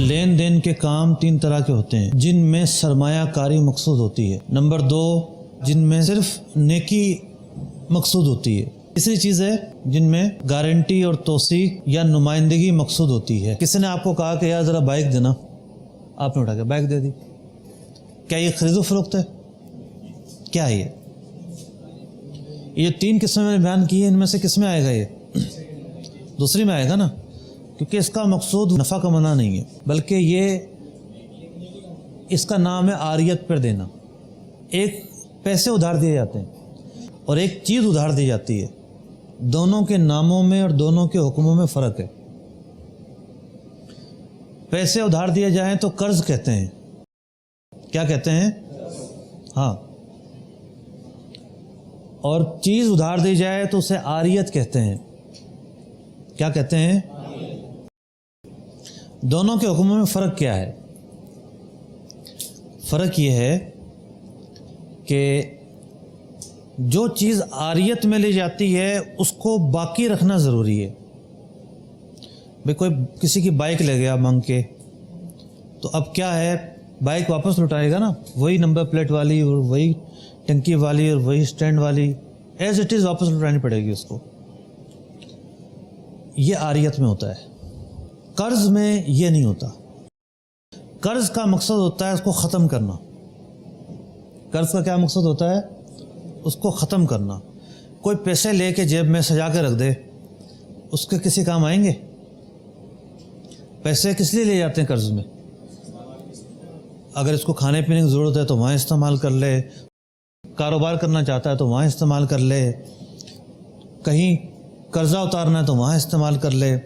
لین دین کے کام تین طرح کے ہوتے ہیں جن میں سرمایہ کاری مقصود ہوتی ہے. نمبر دو، جن میں صرف نیکی مقصود ہوتی ہے. تیسری چیز ہے جن میں گارنٹی اور توثیق یا نمائندگی مقصود ہوتی ہے. کسی نے آپ کو کہا کہ یار ذرا بائک دینا، آپ نے اٹھا کے بائک دے دی. کیا یہ خرید و فروخت ہے؟ کیا ہے یہ تین قسمیں میں نے بیان کی ہیں، ان میں سے کس میں آئے گا؟ یہ دوسری میں آئے گا نا، کیونکہ اس کا مقصود نفع کمانا نہیں ہے، بلکہ یہ اس کا نام ہے عاریت پر دینا. ایک پیسے ادھار دیے جاتے ہیں اور ایک چیز ادھار دی جاتی ہے. دونوں کے ناموں میں اور دونوں کے حکموں میں فرق ہے. پیسے ادھار دیے جائیں تو قرض کہتے ہیں. کیا کہتے ہیں؟ ہاں. اور چیز ادھار دی جائے تو اسے عاریت کہتے ہیں. کیا کہتے ہیں؟ دونوں کے حکموں میں فرق کیا ہے؟ فرق یہ ہے کہ جو چیز عاریت میں لی جاتی ہے اس کو باقی رکھنا ضروری ہے. بھئی کوئی کسی کی بائک لے گیا مانگ کے، تو اب کیا ہے، بائک واپس لوٹائے گا نا، وہی نمبر پلیٹ والی اور وہی ٹنکی والی اور وہی سٹینڈ والی ایز اٹ از واپس لوٹانی پڑے گی اس کو. یہ عاریت میں ہوتا ہے. قرض میں یہ نہیں ہوتا. قرض کا مقصد ہوتا ہے اس کو ختم کرنا. قرض کا کیا مقصد ہوتا ہے؟ اس کو ختم کرنا. کوئی پیسے لے کے جیب میں سجا کے رکھ دے، اس کے کسی کام آئیں گے؟ پیسے کس لیے لے جاتے ہیں قرض میں؟ اگر اس کو کھانے پینے کی ضرورت ہے تو وہاں استعمال کر لے، کاروبار کرنا چاہتا ہے تو وہاں استعمال کر لے، کہیں قرضہ اتارنا ہے تو وہاں استعمال کر لے.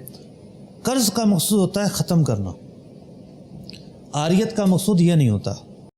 قرض کا مقصود ہوتا ہے ختم کرنا. عاریت کا مقصود یہ نہیں ہوتا.